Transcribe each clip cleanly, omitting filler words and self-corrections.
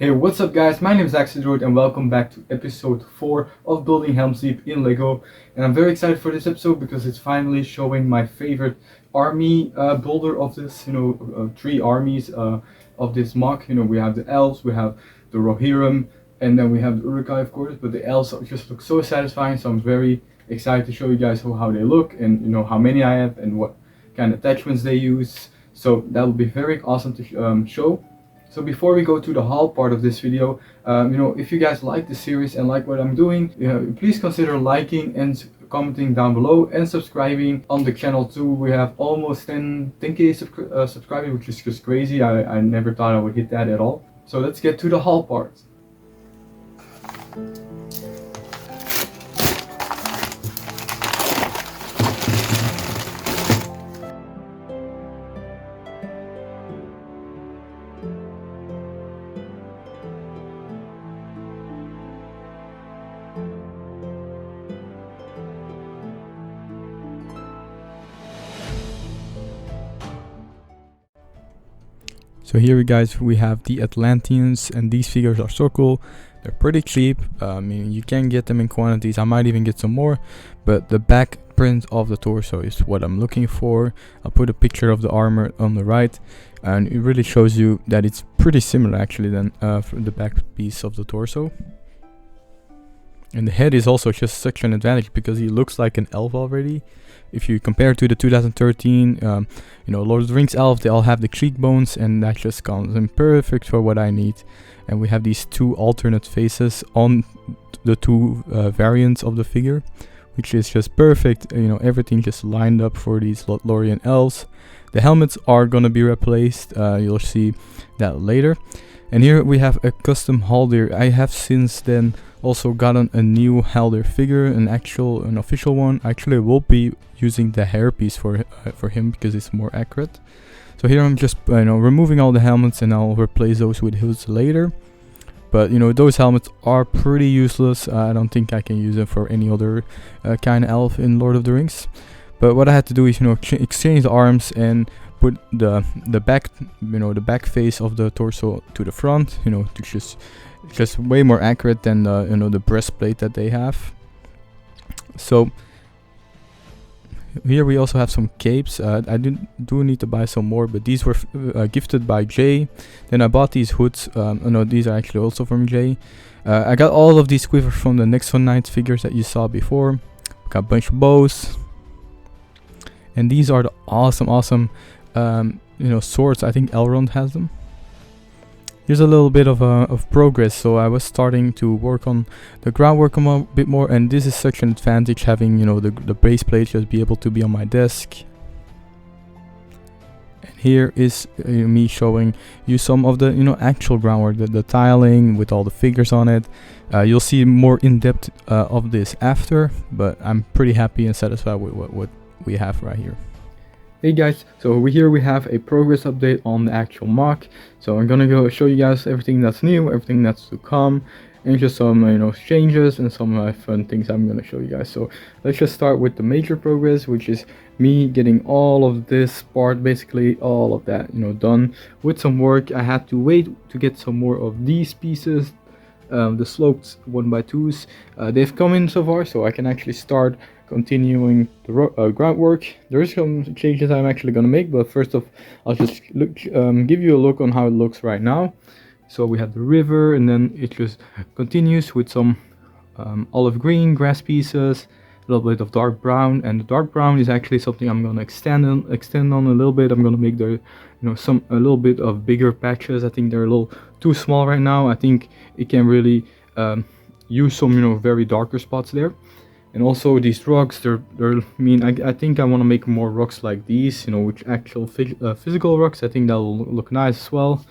Hey, what's up guys? My name is Axelroyd and welcome back to episode 4 of Building Helms in Lego. And I'm very excited for this episode because it's finally showing my favorite army builder of this, three armies of this mock. We have the Elves, we have the Rohirrim, and then we have the Urukai of course, but the Elves just look so satisfying, so I'm very excited to show you guys how they look and how many I have and what kind of attachments they use. So that will be very awesome to show. So before we go to the haul part of this video, if you guys like the series and like what I'm doing, please consider liking and commenting down below and subscribing on the channel too. We have almost 10k subscribers, which is just crazy. I never thought I would hit that at all. So let's get to the haul part. So here guys, we have the Atlanteans, and these figures are so cool. They're pretty cheap. You can get them in quantities. I might even get some more, but the back print of the torso is what I'm looking for. I'll put a picture of the armor on the right, and it really shows you that it's pretty similar actually than for the back piece of the torso. And the head is also just such an advantage because he looks like an elf already. If you compare to the 2013, Lord of the Rings elf, they all have the cheekbones, and that just comes in perfect for what I need. And we have these two alternate faces on the two variants of the figure, which is just perfect. Everything just lined up for these Lothlorien elves. The helmets are gonna be replaced. You'll see that later. And here we have a custom Haldir. I have since then also gotten a new Haldir figure, an official one. Actually, I will be using the hairpiece for him because it's more accurate. So here I'm just removing all the helmets, and I'll replace those with hoods later. But those helmets are pretty useless. I don't think I can use them for any other kind of elf in Lord of the Rings. But what I had to do is exchange the arms and put the back face of the torso to the front, to just way more accurate than the breastplate that they have. So here we also have some capes. I do need to buy some more, but these were gifted by Jay. Then I bought these hoods. These are actually also from Jay. I got all of these quivers from the Next One Knights figures that you saw before. Got a bunch of bows, and these are the awesome swords. I think Elrond has them. Here's a little bit of progress. So I was starting to work on the groundwork a bit more, and this is such an advantage having the base plate just be able to be on my desk. And here is me showing you some of the actual groundwork, the tiling with all the figures on it. You'll see more in depth of this after, but I'm pretty happy and satisfied with what we have right here. Hey guys, so over here we have a progress update on the actual mock. So I'm gonna go show you guys everything that's new, everything that's to come, and just some changes and some fun things I'm gonna show you guys. So let's just start with the major progress, which is me getting all of this part, basically all of that done with some work. I had to wait to get some more of these pieces, the sloped 1x2s. They've come in so far, so I can actually start continuing the groundwork. There is some changes I'm actually going to make, but first off I'll just give you a look on how it looks right now. So we have the river, and then it just continues with some olive green grass pieces, a little bit of dark brown, and the dark brown is actually something I'm going to extend on a little bit. I'm going to make the a little bit of bigger patches. I think they're a little too small right now. I think it can really use some very darker spots there. And also these rocks, I think I want to make more rocks like these, which actual physical rocks. I think that will look nice as well.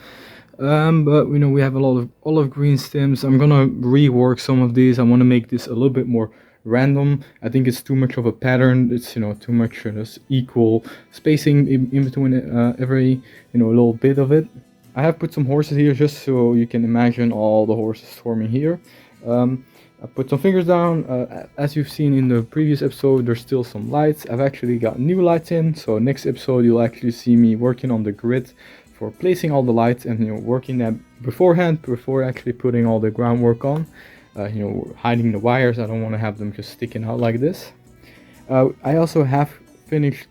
But we have a lot of olive green stems. I'm gonna rework some of these. I want to make this a little bit more random. I think it's too much of a pattern. It's too much equal spacing in between every little bit of it. I have put some horses here just so you can imagine all the horses forming here. I put some fingers down. As you've seen in the previous episode, there's still some lights. I've actually got new lights in, so next episode you'll actually see me working on the grid for placing all the lights and working that beforehand before actually putting all the groundwork on. Hiding the wires. I don't want to have them just sticking out like this. I also have finished,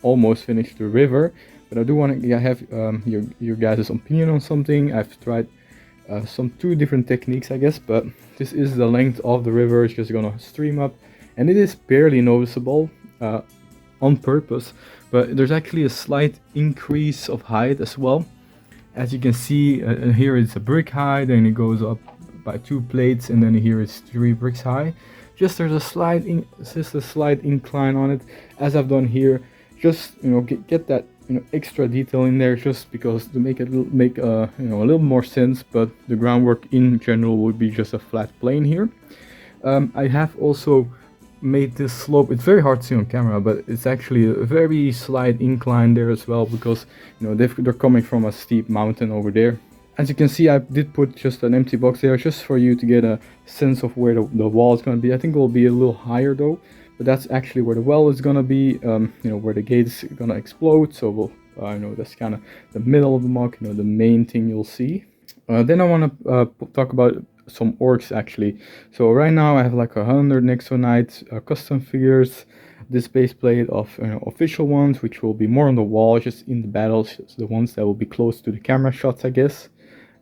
almost finished the river, but I do want to have your guys' opinion on something. I've tried some 2 different techniques, I guess, but this is the length of the river. It's just gonna stream up, and it is barely noticeable on purpose, but there's actually a slight increase of height as well. As you can see, here it's a brick high, then it goes up by 2 plates, and then here it's 3 bricks high. There's a slight incline on it, as I've done here. Just get that extra detail in there, just because to make it a little more sense. But the groundwork in general would be just a flat plane here. I have also made this slope. It's very hard to see on camera, but it's actually a very slight incline there as well, because they're coming from a steep mountain over there. As you can see, I did put just an empty box there just for you to get a sense of where the wall is going to be. I think it will be a little higher though, but that's actually where the well is going to be, where the gate is going to explode. So we'll, that's kind of the middle of the mock, the main thing you'll see. Then I want to talk about some orcs actually. So right now I have like 100 Nexonite custom figures. This base plate of official ones, which will be more on the wall, just in the battles, just the ones that will be close to the camera shots, I guess.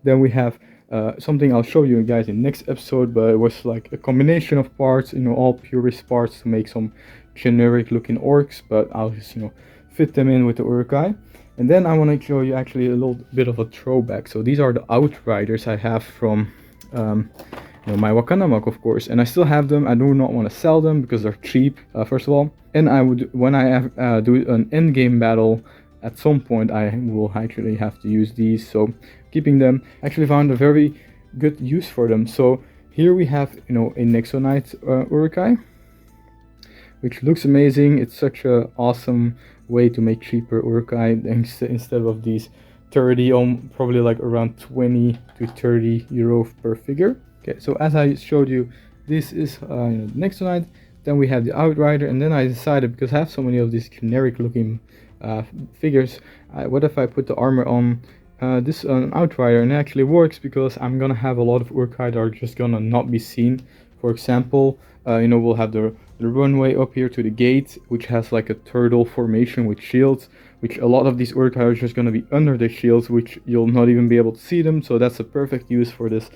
Then we have something I'll show you guys in next episode, but it was like a combination of parts, all purist parts to make some generic looking orcs, but I'll just fit them in with the Uruk-hai. And then I want to show you actually a little bit of a throwback. So these are the Outriders I have from my Wakanda mock, of course, and I still have them. I do not want to sell them because they're cheap, first of all, and I would, when I have, do an end game battle at some point, I will actually have to use these. So keeping them, actually found a very good use for them. So here we have a Nexonite Uruk-hai, which looks amazing. It's such a awesome way to make cheaper Uruk-hai instead of these 30, probably like around 20 to 30 euro per figure. Okay, so as I showed you, this is the Nexonite. Then we have the Outrider, and then I decided, because I have so many of these generic looking figures, what if I put the armor on this Outrider, and it actually works because I'm gonna have a lot of Uruk-hai that are just gonna not be seen. For example, we'll have the runway up here to the gate, which has like a turtle formation with shields, which a lot of these Uruk-hai are just gonna be under the shields, which you'll not even be able to see them. So that's a perfect use for this,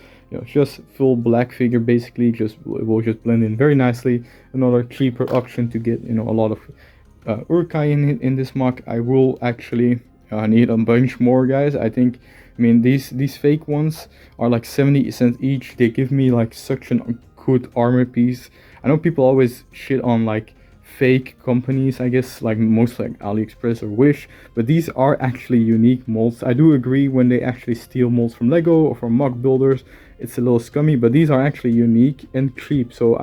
just full black figure. Basically, it will just blend in very nicely. Another cheaper option to get a lot of Uruk-hai in this mock. I will actually need a bunch more, guys. I mean these fake ones are like 70 cents each. They give me like such a good armor piece. I know people always shit on like fake companies, I guess, like most like AliExpress or Wish, but these are actually unique molds. I do agree when they actually steal molds from Lego or from mock builders, it's a little scummy, but these are actually unique and cheap. So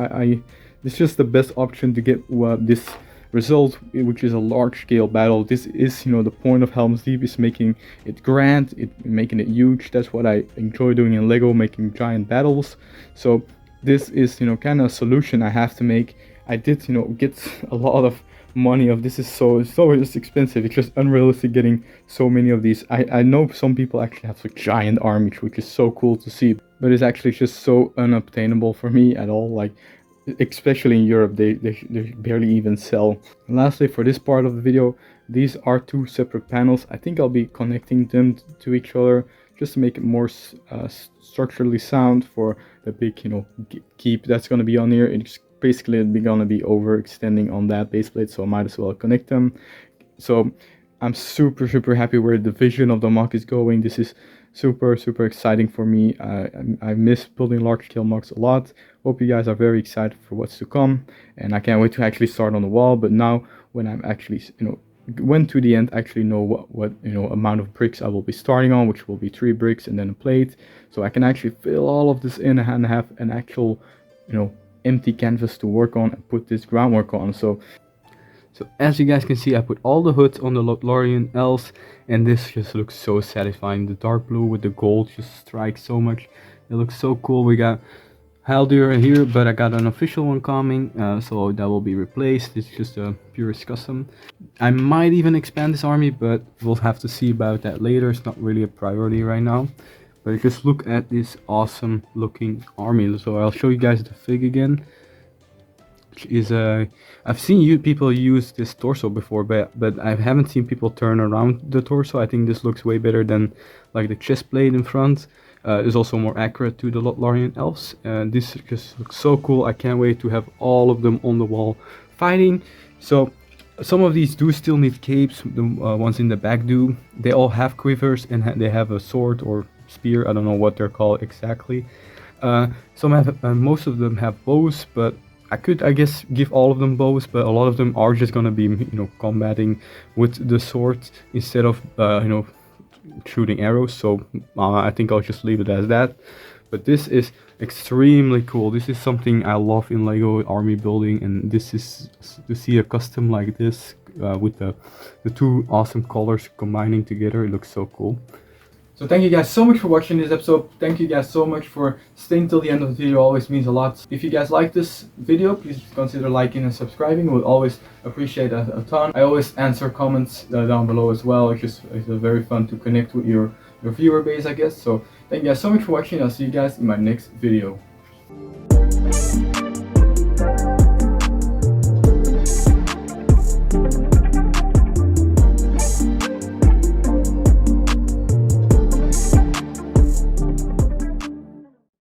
it's just the best option to get this result, which is a large scale battle. This is the point of Helms Deep, is making it grand, making it huge. That's what I enjoy doing in Lego, making giant battles. So this is kind of a solution I have to make. I did get a lot of money of this. Is so just expensive. It's just unrealistic getting so many of these. I know some people actually have a giant army, which is so cool to see, but it's actually just so unobtainable for me at all. Like, especially in Europe, they barely even sell. And lastly, for this part of the video, these are 2 separate panels. I think I'll be connecting them to each other just to make it more structurally sound for the big keep that's going to be on here. It's basically going to be overextending on that base plate, so I might as well connect them. So I'm super happy where the vision of the mock is going. This is super exciting for me. I miss building large scale mocks a lot. Hope you guys are very excited for what's to come, and I can't wait to actually start on the wall. But now when I'm actually went to the end, actually know what amount of bricks I will be starting on, which will be 3 bricks and then a plate, so I can actually fill all of this in and have an actual empty canvas to work on and put this groundwork on. So as you guys can see, I put all the hoods on the Lothlorien Elves, and this just looks so satisfying. The dark blue with the gold just strikes so much. It looks so cool. We got Haldir here, but I got an official one coming, so that will be replaced. It's just a purist custom. I might even expand this army, but we'll have to see about that later. It's not really a priority right now. But just look at this awesome looking army. So I'll show you guys the fig again. Which is I've seen people use this torso before, but I haven't seen people turn around the torso. I think this looks way better than like the chest plate in front. Is also more accurate to the Lothlorien elves. This just looks so cool. I can't wait to have all of them on the wall fighting. So some of these do still need capes. The ones in the back do. They all have quivers and they have a sword or spear. I don't know what they're called exactly. Some have, most of them have bows, but I could, I guess, give all of them bows, but a lot of them are just gonna be, you know, combating with the sword instead of, you know, shooting arrows. So I think I'll just leave it as that. But this is extremely cool. This is something I love in Lego army building, and this is to see a custom like this with the two awesome colors combining together. It looks so cool. So thank you guys so much for watching this episode. Thank you guys so much for staying till the end of the video. It always means a lot. If you guys like this video, please consider liking and subscribing. We'll always appreciate that a ton. I always answer comments down below as well. It's very fun to connect with your viewer base, I guess. So thank you guys so much for watching. I'll see you guys in my next video.